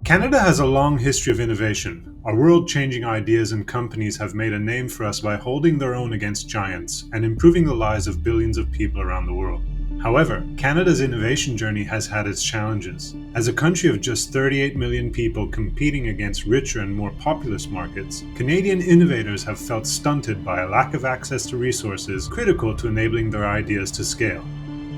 Canada has a long history of innovation. Our world-changing ideas and companies have made a name for us by holding their own against giants and improving the lives of billions of people around the world. However, Canada's innovation journey has had its challenges. As a country of just 38 million people competing against richer and more populous markets, Canadian innovators have felt stunted by a lack of access to resources critical to enabling their ideas to scale.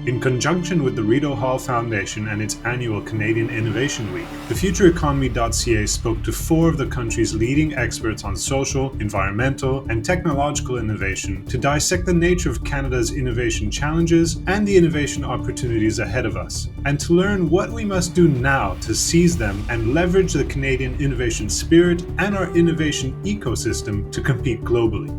In conjunction with the Rideau Hall Foundation and its annual Canadian Innovation Week, TheFutureEconomy.ca spoke to 4 of the country's leading experts on social, environmental, and technological innovation to dissect the nature of Canada's innovation challenges and the innovation opportunities ahead of us, and to learn what we must do now to seize them and leverage the Canadian innovation spirit and our innovation ecosystem to compete globally.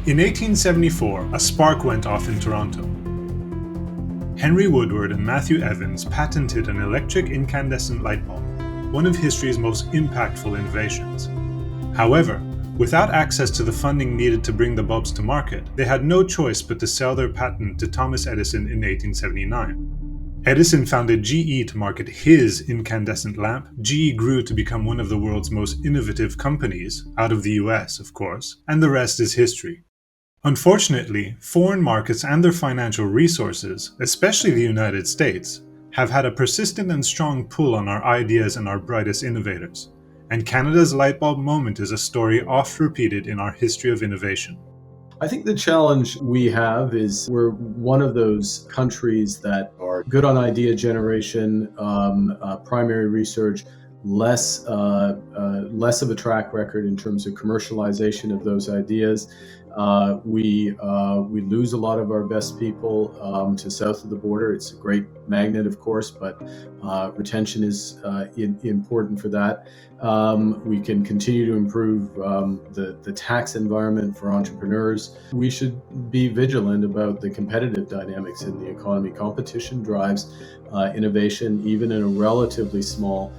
In 1874, a spark went off in Toronto. Henry Woodward and Matthew Evans patented an electric incandescent light bulb, one of history's most impactful innovations. However, without access to the funding needed to bring the bulbs to market, they had no choice but to sell their patent to Thomas Edison in 1879. Edison founded GE to market his incandescent lamp. GE grew to become one of the world's most innovative companies, out of the US, of course, and the rest is history. Unfortunately, foreign markets and their financial resources, especially the United States, have had a persistent and strong pull on our ideas and our brightest innovators. And Canada's light bulb moment is a story oft repeated in our history of innovation. I think the challenge we have is we're one of those countries that are good on idea generation, primary research, less of a track record in terms of commercialization of those ideas. We lose a lot of our best people to south of the border. It's a great magnet, of course, but retention is important for that. We can continue to improve the tax environment for entrepreneurs. We should be vigilant about the competitive dynamics in the economy. Competition drives innovation, even in a relatively small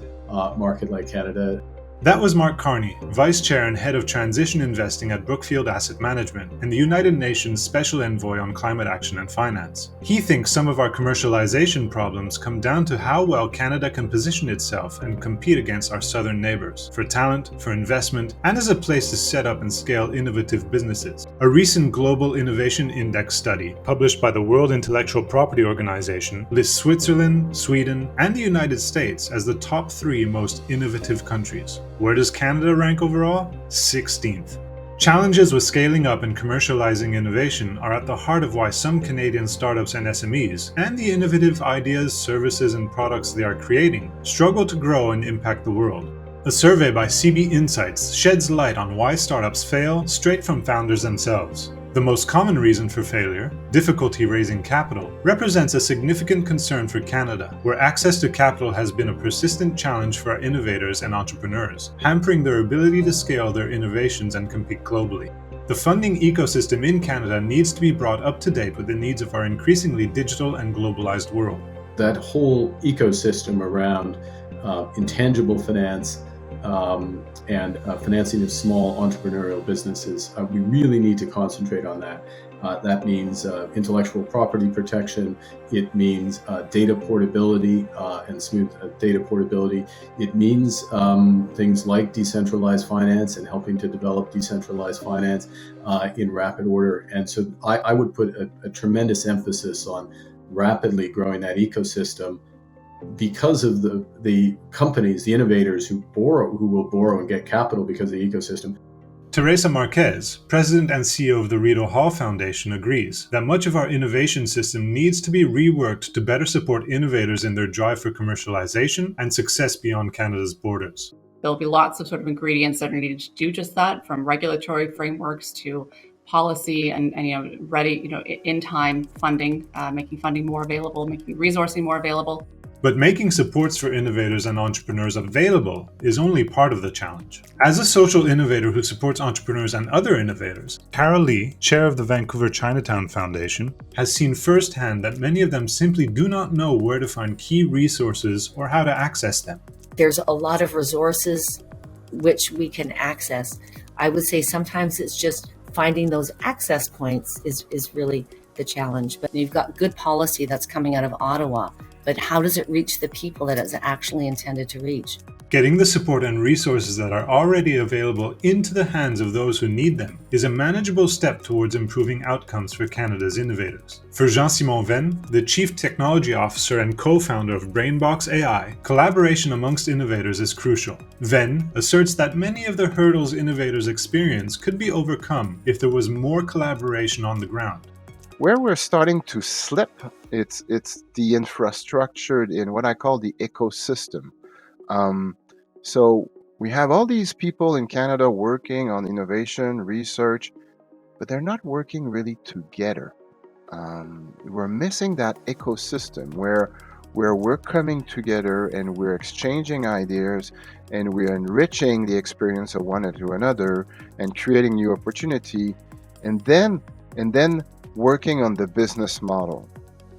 market like Canada. That was Mark Carney, Vice Chair and Head of Transition Investing at Brookfield Asset Management and the United Nations Special Envoy on Climate Action and Finance. He thinks some of our commercialization problems come down to how well Canada can position itself and compete against our southern neighbours for talent, for investment, and as a place to set up and scale innovative businesses. A recent Global Innovation Index study, published by the World Intellectual Property Organization, lists Switzerland, Sweden, and the United States as the top 3 most innovative countries. Where does Canada rank overall? 16th. Challenges with scaling up and commercializing innovation are at the heart of why some Canadian startups and SMEs, and the innovative ideas, services, and products they are creating, struggle to grow and impact the world. A survey by CB Insights sheds light on why startups fail straight from founders themselves. The most common reason for failure, difficulty raising capital, represents a significant concern for Canada, where access to capital has been a persistent challenge for our innovators and entrepreneurs, hampering their ability to scale their innovations and compete globally. The funding ecosystem in Canada needs to be brought up to date with the needs of our increasingly digital and globalized world. That whole ecosystem around intangible finance and financing of small entrepreneurial businesses, we really need to concentrate on that. That means intellectual property protection. It means data portability and smooth data portability. It means things like decentralized finance and helping to develop decentralized finance in rapid order. And so I would put a tremendous emphasis on rapidly growing that ecosystem, because of the companies, the innovators who will borrow and get capital because of the ecosystem. Teresa Marquez, President and CEO of the Rideau Hall Foundation, agrees that much of our innovation system needs to be reworked to better support innovators in their drive for commercialization and success beyond Canada's borders. There'll be lots of sort of ingredients that are needed to do just that, from regulatory frameworks to policy and ready, in time funding, making funding more available, making resourcing more available. But making supports for innovators and entrepreneurs available is only part of the challenge. As a social innovator who supports entrepreneurs and other innovators, Carol Lee, chair of the Vancouver Chinatown Foundation, has seen firsthand that many of them simply do not know where to find key resources or how to access them. There's a lot of resources which we can access. I would say sometimes it's just finding those access points is really the challenge. But you've got good policy that's coming out of Ottawa, but how does it reach the people that it's actually intended to reach? Getting the support and resources that are already available into the hands of those who need them is a manageable step towards improving outcomes for Canada's innovators. For Jean-Simon Venn, the Chief Technology Officer and co-founder of Brainbox AI, collaboration amongst innovators is crucial. Venn asserts that many of the hurdles innovators experience could be overcome if there was more collaboration on the ground. Where we're starting to slip, it's the infrastructure in what I call the ecosystem. So we have all these people in Canada working on innovation, research, but they're not working really together. We're missing that ecosystem where we're coming together and we're exchanging ideas and we're enriching the experience of one to another and creating new opportunity, and then working on the business model.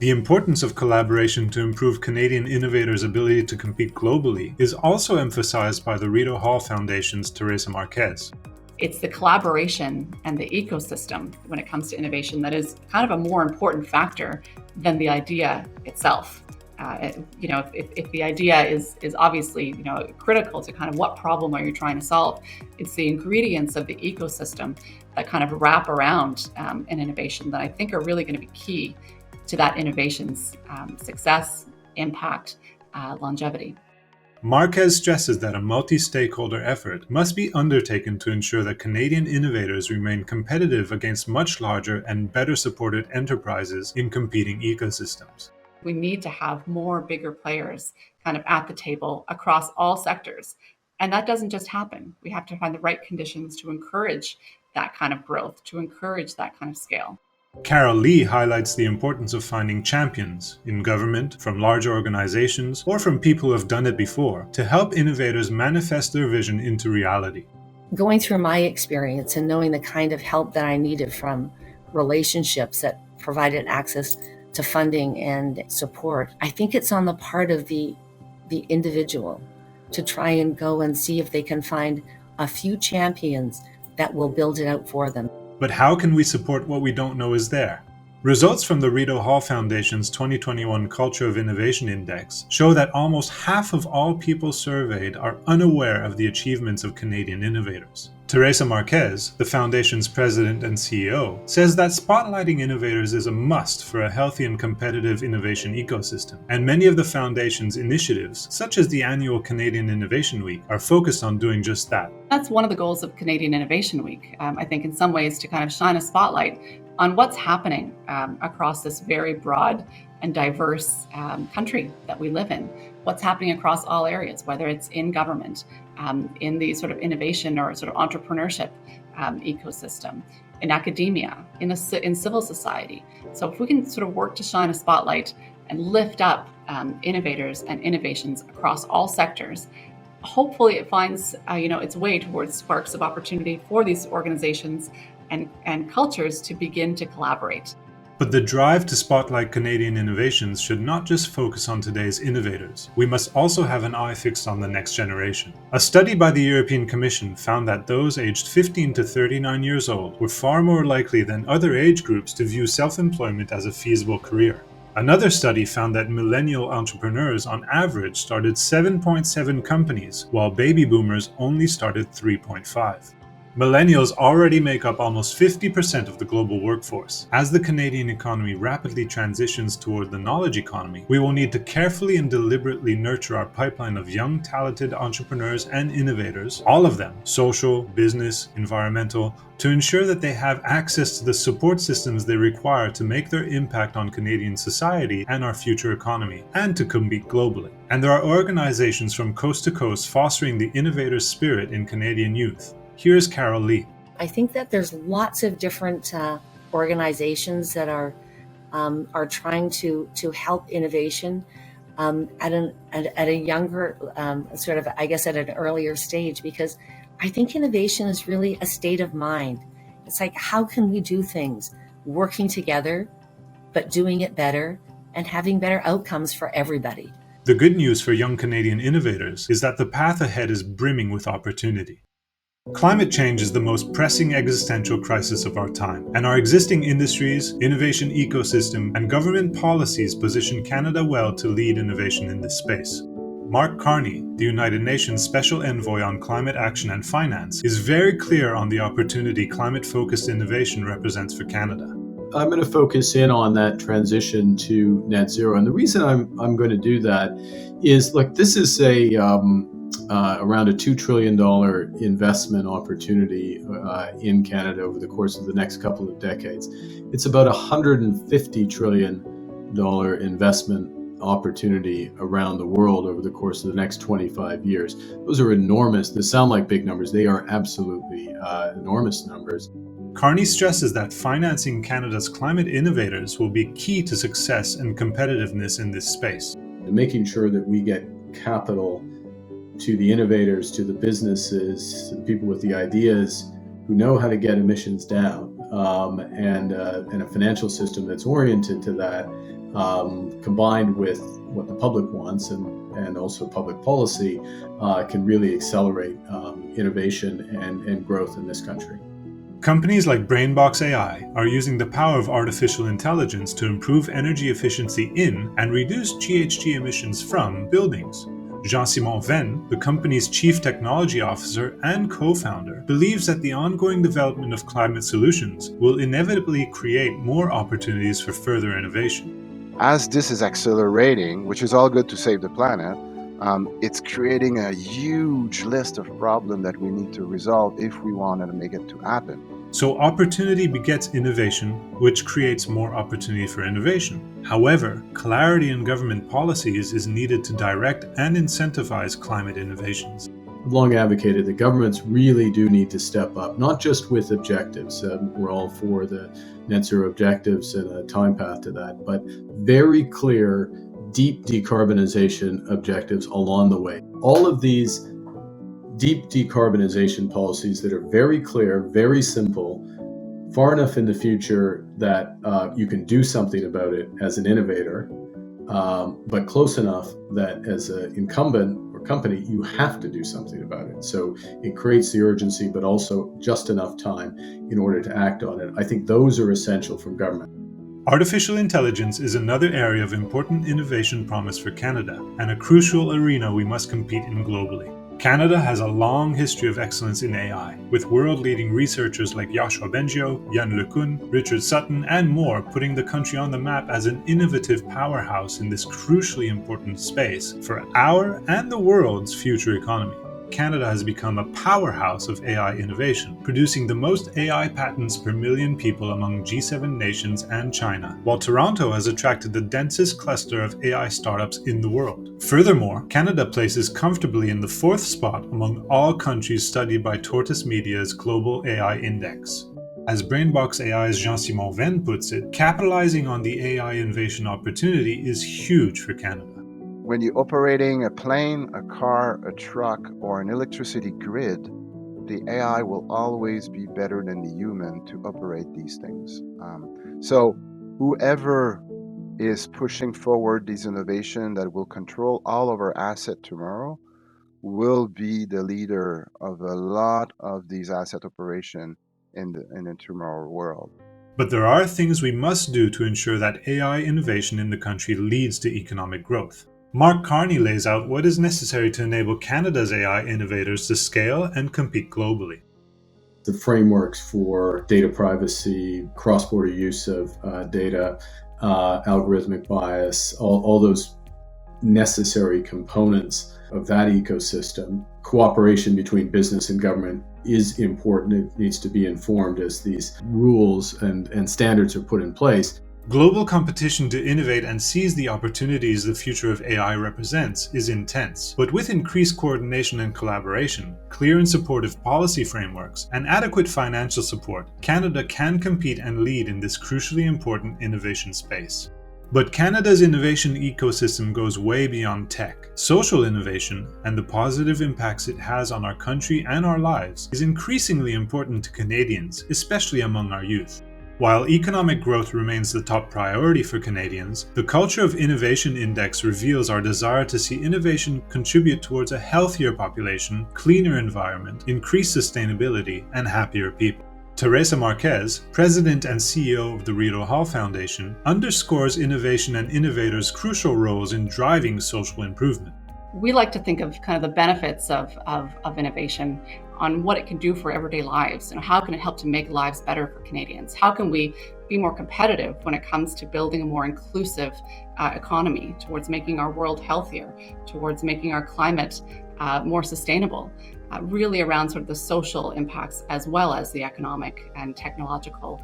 The importance of collaboration to improve Canadian innovators' ability to compete globally is also emphasized by the Rito Hall Foundation's Teresa Marquez. It's the collaboration and the ecosystem when it comes to innovation that is kind of a more important factor than the idea itself. If the idea is obviously critical to kind of what problem are you trying to solve, it's the ingredients of the ecosystem that kind of wrap around an innovation that I think are really going to be key to that innovation's success, impact, longevity. Marquez stresses that a multi-stakeholder effort must be undertaken to ensure that Canadian innovators remain competitive against much larger and better supported enterprises in competing ecosystems. We need to have more bigger players kind of at the table across all sectors. And that doesn't just happen. We have to find the right conditions to encourage that kind of growth, to encourage that kind of scale. Carol Lee highlights the importance of finding champions in government, from large organizations, or from people who have done it before, to help innovators manifest their vision into reality. Going through my experience and knowing the kind of help that I needed from relationships that provided access to funding and support, I think it's on the part of the individual to try and go and see if they can find a few champions that will build it out for them. But how can we support what we don't know is there? Results from the Rito Hall Foundation's 2021 Culture of Innovation Index show that almost half of all people surveyed are unaware of the achievements of Canadian innovators. Teresa Marquez, the Foundation's president and CEO, says that spotlighting innovators is a must for a healthy and competitive innovation ecosystem, and many of the Foundation's initiatives, such as the annual Canadian Innovation Week, are focused on doing just that. That's one of the goals of Canadian Innovation Week, I think in some ways to kind of shine a spotlight on what's happening across this very broad and diverse country that we live in. What's happening across all areas, whether it's in government, in the sort of innovation or sort of entrepreneurship ecosystem, in academia, in civil society. So if we can sort of work to shine a spotlight and lift up innovators and innovations across all sectors, hopefully it finds its way towards sparks of opportunity for these organizations and cultures to begin to collaborate. But the drive to spotlight Canadian innovations should not just focus on today's innovators. We must also have an eye fixed on the next generation. A study by the European Commission found that those aged 15 to 39 years old were far more likely than other age groups to view self-employment as a feasible career. Another study found that millennial entrepreneurs on average started 7.7 companies, while baby boomers only started 3.5. Millennials already make up almost 50% of the global workforce. As the Canadian economy rapidly transitions toward the knowledge economy, we will need to carefully and deliberately nurture our pipeline of young, talented entrepreneurs and innovators, all of them, social, business, environmental, to ensure that they have access to the support systems they require to make their impact on Canadian society and our future economy, and to compete globally. And there are organizations from coast to coast fostering the innovator's spirit in Canadian youth. Here's Carol Lee. I think that there's lots of different organizations that are trying to help innovation at a younger sort of, I guess, at an earlier stage, because I think innovation is really a state of mind. It's like, how can we do things working together, but doing it better and having better outcomes for everybody? The good news for young Canadian innovators is that the path ahead is brimming with opportunity. Climate change is the most pressing existential crisis of our time, and our existing industries, innovation ecosystem, and government policies position Canada well to lead innovation in this space. Mark Carney, the United Nations Special Envoy on Climate Action and Finance, is very clear on the opportunity climate-focused innovation represents for Canada. I'm going to focus in on that transition to net zero. And the reason I'm going to do that is, look, this is around a $2 trillion investment opportunity in Canada over the course of the next couple of decades. It's about a $150 trillion investment opportunity around the world over the course of the next 25 years. Those are enormous. They sound like big numbers. They are absolutely enormous numbers. Carney stresses that financing Canada's climate innovators will be key to success and competitiveness in this space. And making sure that we get capital to the innovators, to the businesses, to the people with the ideas who know how to get emissions down, and a financial system that's oriented to that, combined with what the public wants and also public policy, can really accelerate innovation and growth in this country. Companies like Brainbox AI are using the power of artificial intelligence to improve energy efficiency in and reduce GHG emissions from buildings. Jean-Simon Venn, the company's chief technology officer and co-founder, believes that the ongoing development of climate solutions will inevitably create more opportunities for further innovation. As this is accelerating, which is all good to save the planet, it's creating a huge list of problems that we need to resolve if we wanted to make it to happen. So opportunity begets innovation, which creates more opportunity for innovation. However, clarity in government policies is needed to direct and incentivize climate innovations. I've long advocated that governments really do need to step up, not just with objectives. We're all for the net zero objectives and a time path to that, but very clear, deep decarbonization objectives along the way. All of these deep decarbonization policies that are very clear, very simple, far enough in the future that you can do something about it as an innovator, but close enough that as an incumbent or company, you have to do something about it. So it creates the urgency, but also just enough time in order to act on it. I think those are essential from government. Artificial intelligence is another area of important innovation promise for Canada, and a crucial arena we must compete in globally. Canada has a long history of excellence in AI, with world-leading researchers like Yoshua Bengio, Yann LeCun, Richard Sutton, and more putting the country on the map as an innovative powerhouse in this crucially important space for our and the world's future economy. Canada has become a powerhouse of AI innovation, producing the most AI patents per million people among G7 nations and China, while Toronto has attracted the densest cluster of AI startups in the world. Furthermore, Canada places comfortably in the 4th spot among all countries studied by Tortoise Media's Global AI Index. As Brainbox AI's Jean-Simon Venn puts it, capitalizing on the AI innovation opportunity is huge for Canada. When you're operating a plane, a car, a truck, or an electricity grid, the AI will always be better than the human to operate these things. So whoever is pushing forward these innovations that will control all of our assets tomorrow will be the leader of a lot of these asset operations in the tomorrow world. But there are things we must do to ensure that AI innovation in the country leads to economic growth. Mark Carney lays out what is necessary to enable Canada's AI innovators to scale and compete globally. The frameworks for data privacy, cross-border use of data, algorithmic bias, all those necessary components of that ecosystem. Cooperation between business and government is important. It needs to be informed as these rules and standards are put in place. Global competition to innovate and seize the opportunities the future of AI represents is intense, but with increased coordination and collaboration, clear and supportive policy frameworks, and adequate financial support, Canada can compete and lead in this crucially important innovation space. But Canada's innovation ecosystem goes way beyond tech. Social innovation and the positive impacts it has on our country and our lives is increasingly important to Canadians, especially among our youth. While economic growth remains the top priority for Canadians, the Culture of Innovation Index reveals our desire to see innovation contribute towards a healthier population, cleaner environment, increased sustainability, and happier people. Teresa Marquez, President and CEO of the Rideau Hall Foundation, underscores innovation and innovators' crucial roles in driving social improvement. We like to think of kind of the benefits of innovation on what it can do for everyday lives and how can it help to make lives better for Canadians. How can we be more competitive when it comes to building a more inclusive economy, towards making our world healthier, towards making our climate more sustainable, really around sort of the social impacts as well as the economic and technological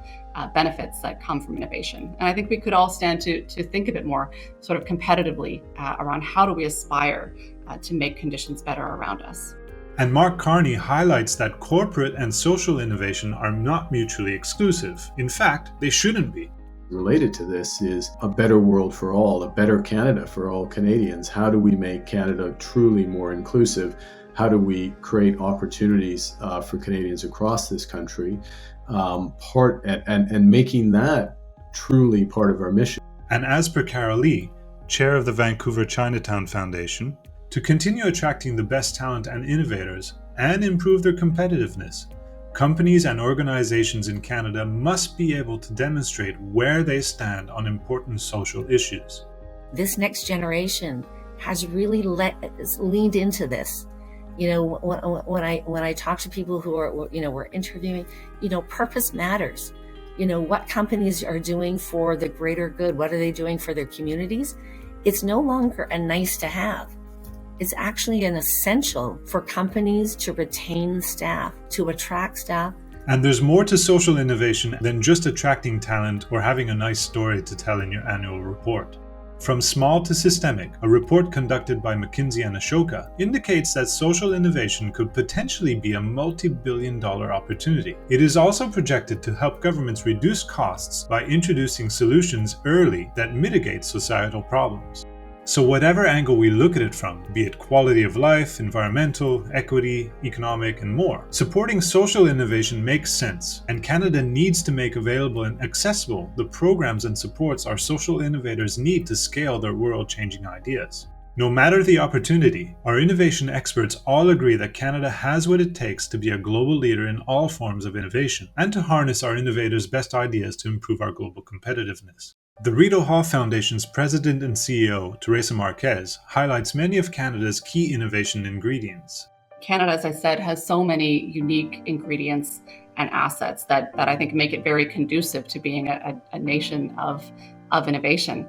benefits that come from innovation. And I think we could all stand to think a bit more sort of competitively around how do we aspire to make conditions better around us. And Mark Carney highlights that corporate and social innovation are not mutually exclusive. In fact, they shouldn't be. Related to this is a better world for all, a better Canada for all Canadians. How do we make Canada truly more inclusive? How do we create opportunities for Canadians across this country? And making that truly part of our mission. And as per Carol Lee, chair of the Vancouver Chinatown Foundation, to continue attracting the best talent and innovators and improve their competitiveness, companies and organizations in Canada must be able to demonstrate where they stand on important social issues. This next generation has really leaned into this. You know, when I talk to people who are, we're interviewing, purpose matters. What companies are doing for the greater good? What are they doing for their communities? It's no longer a nice to have. It's actually an essential for companies to retain staff, to attract staff. And there's more to social innovation than just attracting talent or having a nice story to tell in your annual report. From small to systemic, a report conducted by McKinsey and Ashoka indicates that social innovation could potentially be a multi-billion-dollar opportunity. It is also projected to help governments reduce costs by introducing solutions early that mitigate societal problems. So whatever angle we look at it from, be it quality of life, environmental, equity, economic, and more, supporting social innovation makes sense, and Canada needs to make available and accessible the programs and supports our social innovators need to scale their world-changing ideas. No matter the opportunity, our innovation experts all agree that Canada has what it takes to be a global leader in all forms of innovation, and to harness our innovators' best ideas to improve our global competitiveness. The Rideau Hall Foundation's President and CEO, Teresa Marquez, highlights many of Canada's key innovation ingredients. Canada, as I said, has so many unique ingredients and assets that I think make it very conducive to being a nation of innovation.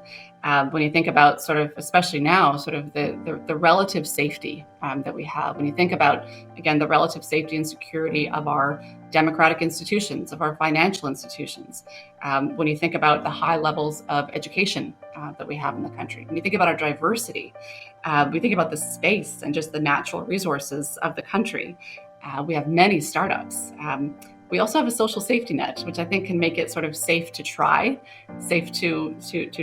When you think about sort of, especially now, sort of the relative safety that we have, when you think about, again, the relative safety and security of our democratic institutions, of our financial institutions, when you think about the high levels of education that we have in the country, when you think about our diversity, we think about the space and just the natural resources of the country. We have many startups. We also have a social safety net, which I think can make it sort of safe to try, safe to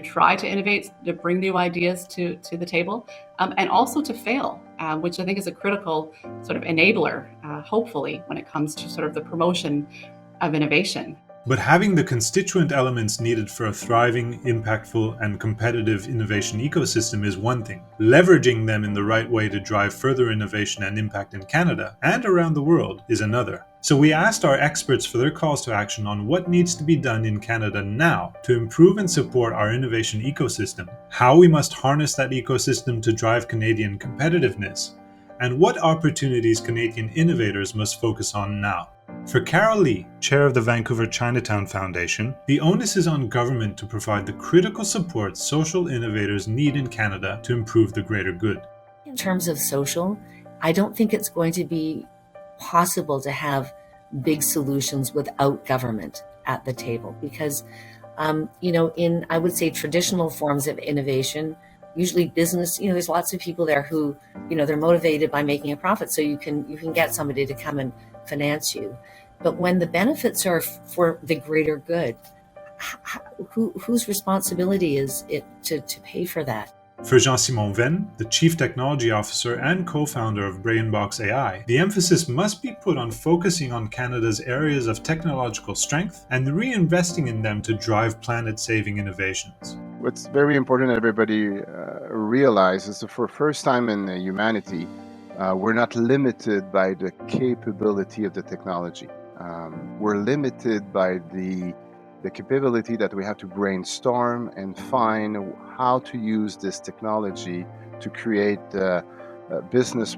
try to innovate, to bring new ideas to the table, and also to fail, which I think is a critical sort of enabler, hopefully, when it comes to sort of the promotion of innovation. But having the constituent elements needed for a thriving, impactful, and competitive innovation ecosystem is one thing. Leveraging them in the right way to drive further innovation and impact in Canada and around the world is another. So we asked our experts for their calls to action on what needs to be done in Canada now to improve and support our innovation ecosystem, how we must harness that ecosystem to drive Canadian competitiveness, and what opportunities Canadian innovators must focus on now. For Carol Lee, chair of the Vancouver Chinatown Foundation, the onus is on government to provide the critical support social innovators need in Canada to improve the greater good. In terms of social, I don't think it's going to be possible to have big solutions without government at the table because, in, I would say, traditional forms of innovation, usually business, there's lots of people there who, they're motivated by making a profit. So you can get somebody to come and finance you. But when the benefits are for the greater good, whose responsibility is it to pay for that? For Jean-Simon Venn, the Chief Technology Officer and co-founder of Brainbox AI, the emphasis must be put on focusing on Canada's areas of technological strength and reinvesting in them to drive planet-saving innovations. What's very important that everybody realizes that for the first time in humanity, we're not limited by the capability of the technology. We're limited by the capability that we have to brainstorm and find how to use this technology to create a business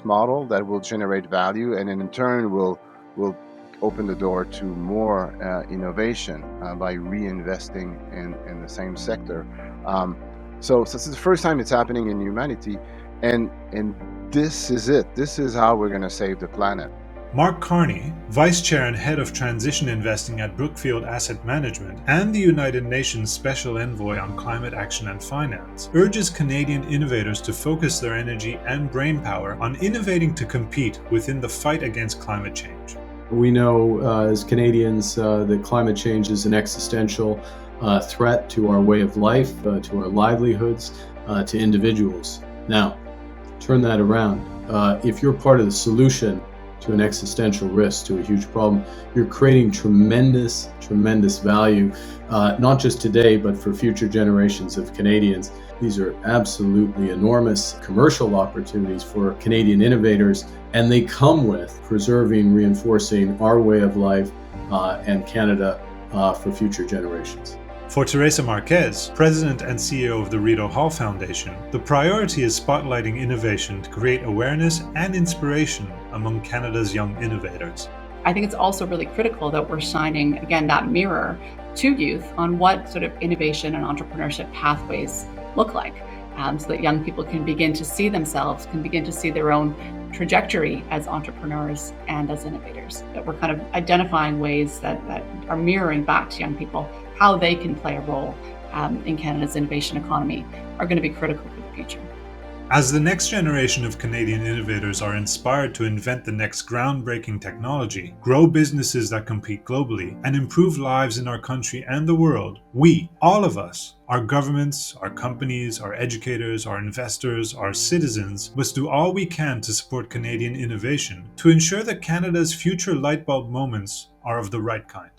model that will generate value, and in turn will open the door to more innovation by reinvesting in the same sector. So this is the first time it's happening in humanity, and this is it. This is how we're going to save the planet. Mark Carney, Vice Chair and Head of Transition Investing at Brookfield Asset Management and the United Nations Special Envoy on Climate Action and Finance, urges Canadian innovators to focus their energy and brainpower on innovating to compete within the fight against climate change. We know as Canadians that climate change is an existential threat to our way of life, to our livelihoods, to individuals. Now, turn that around. If you're part of the solution to an existential risk, to a huge problem, you're creating tremendous value, not just today, but for future generations of Canadians. These are absolutely enormous commercial opportunities for Canadian innovators, and they come with preserving, reinforcing our way of life and Canada for future generations. For Teresa Marquez, President and CEO of the Rideau Hall Foundation, the priority is spotlighting innovation to create awareness and inspiration among Canada's young innovators. I think it's also really critical that we're shining, again, that mirror to youth on what sort of innovation and entrepreneurship pathways look like, so that young people can begin to see themselves, can begin to see their own trajectory as entrepreneurs and as innovators, that we're kind of identifying ways that are mirroring back to young people how they can play a role in Canada's innovation economy are going to be critical for the future. As the next generation of Canadian innovators are inspired to invent the next groundbreaking technology, grow businesses that compete globally, and improve lives in our country and the world, we, all of us, our governments, our companies, our educators, our investors, our citizens, must do all we can to support Canadian innovation to ensure that Canada's future lightbulb moments are of the right kind.